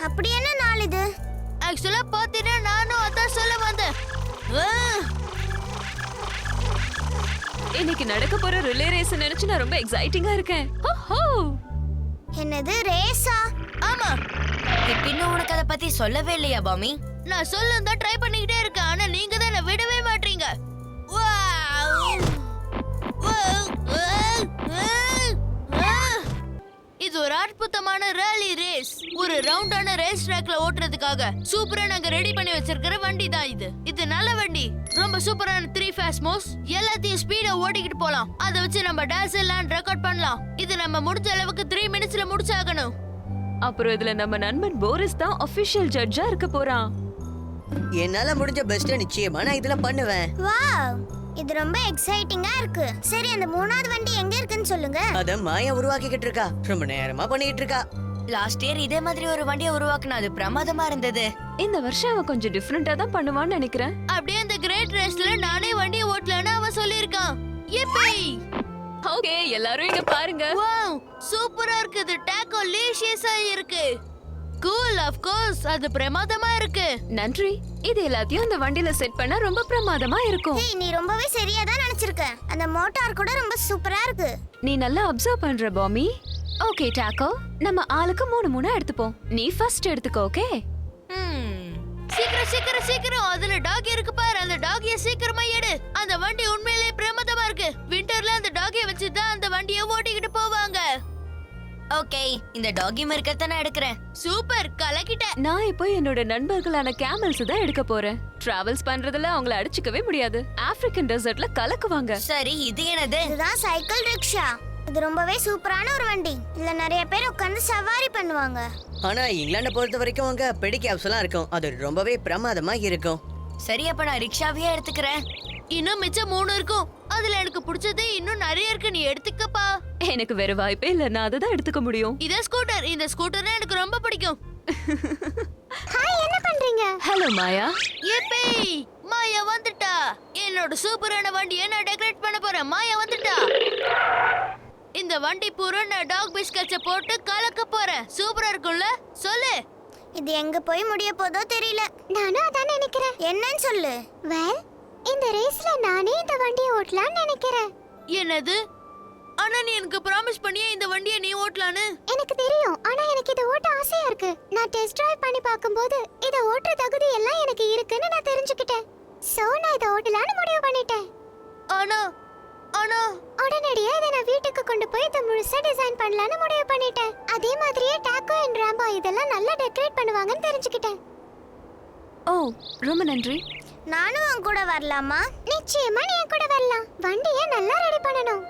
அப்படி என்ன நாள் இது? ஆக்சுவலா பாத்தீங்கன்னா நானும் அதான் சொல்ல வந்தேன். இன்னைக்கு நடக்க போற ரிலே ரேஸ் நினைச்சு நான் ரொம்ப எக்ஸைட்டிங்கா இருக்கேன். என்னது ரேஸா? ஆமா. இன்னும் உனக்கு அத பத்தி சொல்லவே இல்லையா பாமி? நான் சொல்ல தான் ட்ரை பண்ணிக்கிட்டே இருக்கேன். ஆனா நீங்க தான் என்ன விடவே மாட்டீங்க. இது ஒரு அற்புதமான ராலி ரேஸ். ஒரு ரவுண்டான ரேஸ் ட்ராக்ல ஓட்டுறதுக்காக சூப்பரா நாங்க ரெடி பண்ணி வச்சிருக்கிற வண்டி தான் இது. இது நல்ல வண்டி. ரொம்ப சூப்பரான 3 ஃபாஸ்ட் மோட்ஸ். எல்லாத்தையும் ஸ்பீடா ஓட்டிக்கிட்டு போலாம். அத வச்சு நம்ம டான்ஸ் எல்லாம் ரெக்கார்ட் பண்ணலாம். இது நம்ம முடிஞ்ச அளவுக்கு 3 மினிட்ஸ்ல முடிச்சாகணும். அப்புறம் இதுல நம்ம நண்பன் போரிஸ் தான் ஆபீஷியல் ஜட்ஜா இருக்க போறான். என்னால முடிஞ்ச பெஸ்ட் நிச்சயமா நான் இதெல்லாம் பண்ணுவேன். வாவ், இது ரொம்ப எக்ஸைட்டிங்கா இருக்கு. சரி, அந்த மூணாவது வண்டி எங்க இருக்குன்னு சொல்லுங்க. அத மாயா உருவாக்கிக்கிட்டு இருக்கா. ரொம்ப நேரமா பண்ணிட்டு இருக்கா. லாஸ்ட் இயர் இதே மாதிரி ஒரு வண்டியை உருவாக்குனா அது பிரமாதமா இருந்தது. இந்த வருஷம் அவன் கொஞ்சம் டிஃபரெண்டா தான் பண்ணுவான்னு நினைக்கிறேன். அப்படியே அந்த கிரேட் ரேஸ்ல நானே வண்டியை ஓட்டலன்னு அவன் சொல்லியிருக்கான். யிப்பி! ஓகே, எல்லாரும் இங்க பாருங்க. வாவ், சூப்பரா இருக்குது. டாக்கோ லிஷியஸா இருக்கு. கூல், ஆஃப் கோர்ஸ், அது பிரமாதமா இருக்கு. நன்றி. இது எல்லாத்தையும் அந்த வண்டியில செட் பண்ணா ரொம்ப பிரமாதமா இருக்கும். நீ ரொம்பவே சரியா தான் நினைச்சிருக்க. அந்த மோட்டார் கூட ரொம்ப சூப்பரா இருக்கு. நீ நல்லா அப்சர்வ் பண்ற பாமி. ஓகே டாக்கோ, நம்ம ஆளுக்கு 3 எடுத்துப்போம். நீ ஃபர்ஸ்ட் எடுத்துக்கோ. ஓகே, சீக்கிரம் சீக்கிரம் சீக்கிரம். அதுல டாக் இருக்கு பாரு. அந்த டாகிய சீக்கிரமா எடு. அந்த வண்டி உண்மையிலேயே பிரமாதமா இருக்கு. விண்டர்ல அந்த டாகிய வச்சு தான் அந்த வண்டியை ஓட்டிக்கிட்டு போவாங்க. ஓகே, இந்த டாகி மிருகத்தை நான் எடுக்கிறேன். சூப்பர், கலக்கிட்ட. நான் இப்போ என்னோட நண்பர்களான கேமல்ஸ் தான் எடுக்க போறேன். டிராவல்ஸ் பண்றதுல அவங்கள அடிச்சுக்கவே முடியாது. ஆப்பிரிக்கன் டெசர்ட்ல கலக்குவாங்க. சரி, இது என்னது? இதுதான் சைக்கிள் ரிக்ஷா. இது ரொம்பவே சூப்பரான ஒரு வண்டி. இதுல நிறைய பேர் உட்கார்ந்து சவாரி பண்ணுவாங்க. ஆனா இங்கிலாண்ட பொறுத்த வரைக்கும் அங்க பெடிகேப்ஸ் எல்லாம் இருக்கும். அது ரொம்பவே பிரமாதமா இருக்கும். சரி, அப்ப நான் ரிக்ஷாவையே எடுத்துக்கிறேன். இன்னும் மிச்சம் 3 இருக்கும். அதுல எனக்கு பிடிச்சது இன்னும் நிறைய இருக்கு. நீ எடுத்துக்கப்பா. எனக்கு வேற வாய்ப்பே இல்ல. நான் அதை தான் எடுத்துக்க முடியும். இதே ஸ்கூட்டர். இந்த ஸ்கூட்டர் எனக்கு ரொம்ப பிடிக்கும். ஹாய், என்ன பண்றீங்க? ஹலோ மாயா. யிப்பி! மாயா வந்துட்டா. என்னோட சூப்பரான வண்டியை நான் டெக்கரேட் பண்ண போறேன். மாயா வந்துட்டா. இந்த வண்டி பூரா நான் டாக் பிஸ்கட்ஸை போட்டு கலக்க போறேன். சூப்பரா இருக்கும்ல? சொல்லு. இது எங்க போய் முடிய போதோ தெரியல. நானும் அதான் நினைக்கிறேன். என்னன்னு சொல்லு. வெல், இந்த ரேஸ்ல நானே இந்த வண்டியை ஓட்டலாம்னு நினைக்கிறேன். என்னது? ஆனா நீ எனக்கு ப்ராமிஸ் பண்ணியே இந்த வண்டியை நீ ஓட்டலான்னு. எனக்கு தெரியும், ஆனா எனக்கு இத ஓட்ட ஆசையா இருக்கு. நான் டெஸ்ட் டிரைவ் பண்ணி பாக்கும்போது இத ஓட்டுற தகுதி எல்லாம் எனக்கு இருக்குன்னு நான் தெரிஞ்சுக்கிட்டேன். சோ நான் இத ஓட்டலாம்னு முடிவு பண்ணிட்டேன். ஆனா ஆனா உடனடியா இத நான் வீட்டுக்கு கொண்டு போய் இத முழுசா டிசைன் பண்ணலாம்னு முடிவு பண்ணிட்டேன். அதே மாதிரியே டாக்கோ அண்ட் ராம்போ இதெல்லாம் நல்லா டெக்கரேட் பண்ணுவாங்கன்னு தெரிஞ்சுக்கிட்டேன். ஓ, ரொம்ப நன்றி. நானும் உன் கூட வரலாமா? நிச்சயமா நீ என் கூட வரலாம். வண்டியை நல்லா ரெடி பண்ணணும்.